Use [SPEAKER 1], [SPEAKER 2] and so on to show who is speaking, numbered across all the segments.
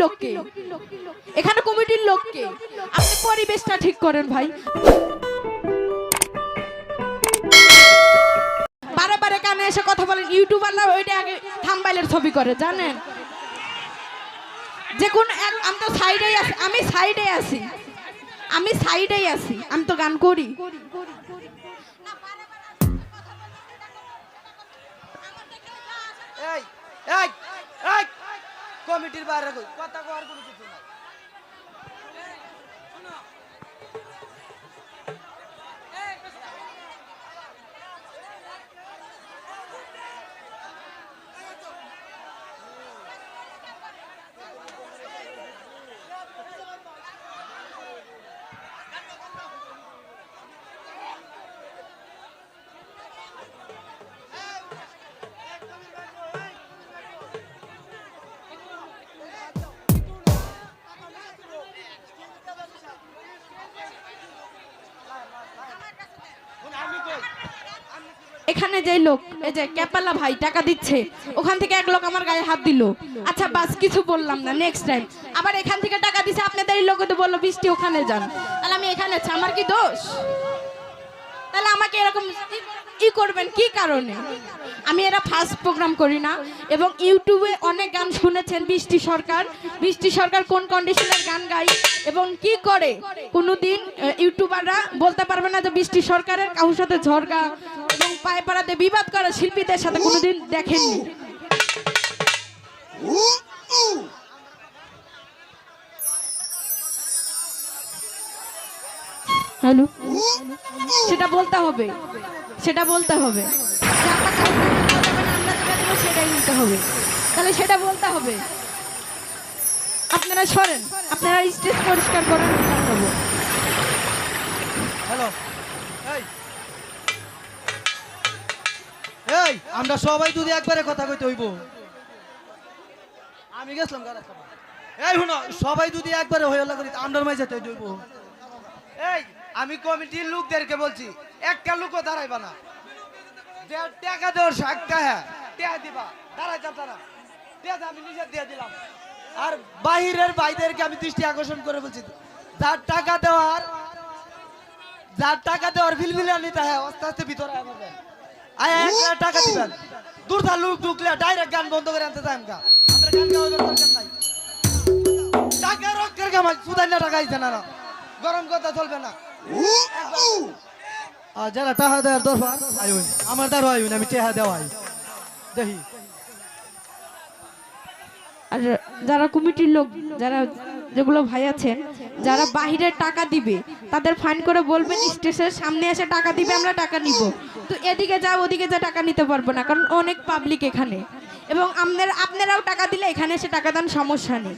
[SPEAKER 1] লোককে, এখানে কমিটির লোককে। আপনি পরিবেশটা ঠিক করেন ভাই। বারে বারে কানে এসে কথা বলেন। ইউটিউবাররা ওইটা আগে থাম্বনেইলের ছবি করে জানেন। যে কোন আমি তো সাইডেই আছি, আমি সাইডেই আছি, আমি সাইডেই আছি, আমি তো গান করি।
[SPEAKER 2] এই এই এই কমিটির বাইরে কথা কওয়ার কোনো কিছু নাই।
[SPEAKER 1] এখানে যে লোক, এই যে ক্যাপালা ভাই টাকা দিচ্ছে, ওখান থেকে এক লোক আমার গায়ে হাত দিল। আচ্ছা বাস কিছু বললাম না, নেক্সট টাইম আবার এখান থেকে টাকা দিছে, আপনাদের এই লোকে তো বললো বৃষ্টি ওখানে যান, তাহলে আমি এখানে আছি, আমার কি দোষ? তাহলে আমাকে এরকম ই করবেন কি কারণে? আমি এরা ফার্স্ট প্রোগ্রাম করি না, এবং ইউটিউবে অনেক গান শুনেছেন বৃষ্টি সরকার। বৃষ্টি সরকার কোন কন্ডিশনের গান গায় এবং কি করে কোনোদিন ইউটিউবাররা বলতে পারবে না যে বৃষ্টি সরকারের কারোর সাথে ঝগড়া এবং পায়ে পাড়াতে বিবাদ করা শিল্পীদের সাথে কোনোদিন দেখেননি। হ্যালো, সেটা বলতে হবে, সেটা বলতে হবে, সেটাই বলতে হবে, তাহলে সেটা বলতে হবে। আপনারা সরেন, আপনারা স্টেজ পরিষ্কার করেন।
[SPEAKER 2] হ্যালো, এই এই আমরা সবাই যদি একবারে কথা কইতে হইব। আমি গেছিলাম গাড়ি খাবার। এই শুনো, সবাই যদি একবারে হয়ে লাগি আমরার মাঝে যেতে হইব। এই আমি কমিটির লোকদেরকে বলছি, একটা লোকও দাঁড়াইবা না। যে টাকা দেওয়ার একটা হ্যাঁ টাকা দিবা, দাঁড়াইতে তারা টাকা আমি নিজে দিয়ে দিলাম। আর বাহিরের ভাইদেরকে আমি দৃষ্টি আকর্ষণ করে বলছি, যার টাকা দেওয়ার ফিলফিলা নিতে হয় আস্তে আস্তে ভিতরে আসবেন। আয় 1 লাখ টাকা দিবেন, দূরদার লোক ঢুকলে ডাইরেক্ট গান বন্ধ করে আনতে চাই। আমরা গান গাওয়ার দরকার নাই। টাকা রক্ষের কামাই সুদাইনা টাকা আইছে না, গরম কথা চলবে না। যারা টাকা দেওয়ার দরকার আইন, আমার দ্বারা আইন, আমি টাকা দেওয়াই দেখি।
[SPEAKER 1] আর যারা কমিটির লোক, যারা যেগুলো ভাই আছেন, যারা বাহিরের টাকা দিবে তাদের ফাইন করে বলবেন স্টেজের সামনে এসে টাকা দিবে, আমরা টাকা নিব। তো এদিকে যা ওদিকে যা টাকা নিতে পারবো না, কারণ অনেক পাবলিক এখানে, এবং আপনারাও টাকা দিলে এখানে এসে টাকা দেন, সমস্যা নেই।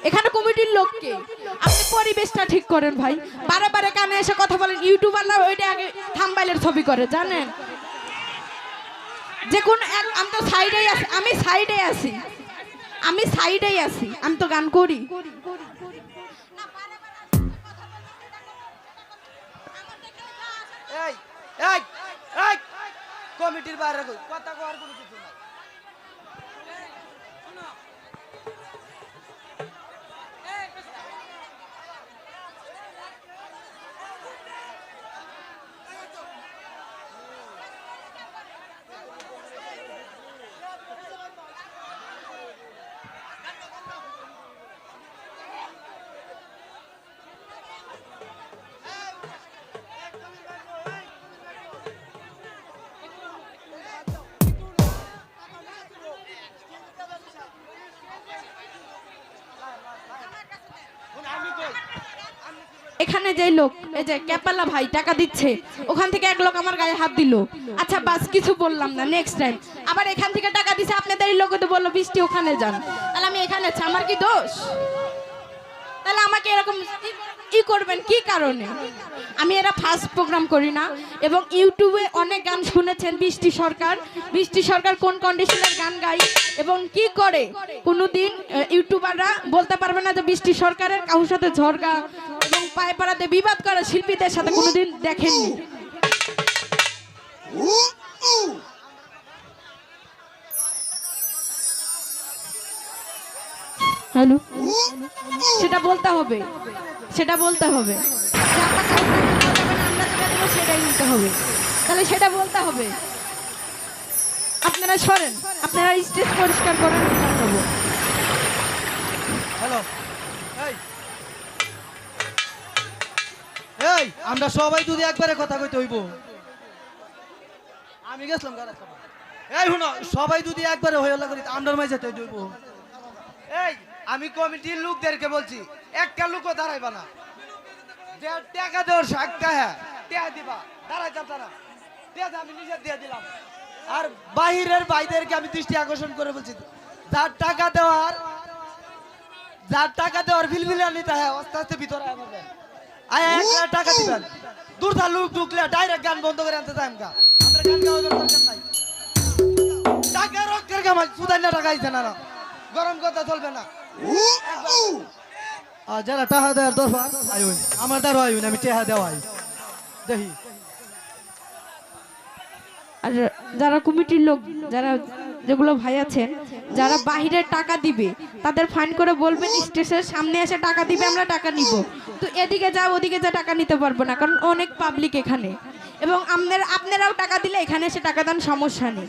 [SPEAKER 1] এখানে কমিটির লোককে আপনি পরিবেশটা ঠিক করেন ভাই। বারে বারে কানে এসে কথা বলেন। ইউটিউবাররা ওইটা আগে থাম্বনেইলের ছবি করে জানেন। যে কোন আমি তো সাইডেই আছি, আমি সাইডে আছি, আমি তো গান করি।
[SPEAKER 2] এই এই এই কমিটির বাইরে কই কথা কওয়ার কোনো কিছু নাই।
[SPEAKER 1] এখানে যেই লোক এই যে ক্যাপালা ভাই টাকা দিচ্ছে, ওখান থেকে এক লোক আমার গায়ে হাত দিল। আচ্ছা বাস কিছু বললাম না, নেক্সট টাইম আবার এখান থেকে টাকা দিছে আপনাদের এই লোকে তো বললো বৃষ্টি ওখানে যান, তাহলে আমি এখানে আছি, আমার কি দোষ? তাহলে আমাকে এরকম ই করবেন কি কারণে? আমি এরা ফার্স্ট প্রোগ্রাম করি না, এবং ইউটিউবে অনেক গান শুনেছেন বৃষ্টি সরকার কোন কন্ডিশনের গান গায় এবং কি করে। কোনোদিন ইউটিউবাররা বলতে পারবে না যে বৃষ্টি সরকারের কারোর সাথে ঝগড়া এবং পায়ে পাড়াতে বিবাদ করে শিল্পীদের সাথে কোনোদিন দেখেননি। হ্যালো, সেটা বলতে হবে, সেটাই নিতে হবে, তাহলে সেটা বলতে হবে। আপনারা সরেন, আপনারা স্টেজ পরিষ্কার করেন।
[SPEAKER 2] হ্যালো, এই এই আমরা সবাই যদি একবারে কথা কইতে হইব। আমি গেছিলাম গাড়ি খাবার। এই শুনো, সবাই যদি একবারে হয়ে লাগি আমরার মাঝে যেতে হইব। এই আমি কমিটির লোকদেরকে বলছি, একটা লোকও দাঁড়াইবা না। যে টাকা দেওয়ার সাক্ষা হ্যাঁ টাকা দিবা, দাঁড়াইতাম তারা টাকা আমি নিজে দিয়ে দিলাম। আর বাহিরের ভাইদেরকে আমি দৃষ্টি আকর্ষণ করে বলছি, যার টাকা দেওয়ার বিলবিলা নিতে হ্যাঁ আস্তে আস্তে ভিতরে আমাদের টাকা দিবেন। দূরদার লোক ঢুকলে ডাইরেক্ট গান বন্ধ করে আনতে চাই আমরা গান গাওয়ার দরকার নাই। টাকা রক্ষের কামাই সুদাই না টাকা আইছে না, গরম কথা চলবে না। যারা টাকা দেওয়ার দরকার আমার দ্বারা আইন আমি টাকা দেওয়াই দেখি।
[SPEAKER 1] আর যারা কমিটির লোক, যারা যেগুলো ভাই আছেন যারা বাহিরের টাকা দিবে, তাদের ফাইন করে বলবেন স্টেজের সামনে এসে টাকা দিবে, আমরা টাকা নিব। তো এদিকে যা ওদিকে যা টাকা নিতে পারবো না, কারণ অনেক পাবলিক এখানে, এবং আপনারাও টাকা দিলে এখানে এসে টাকা দেন, সমস্যা নেই।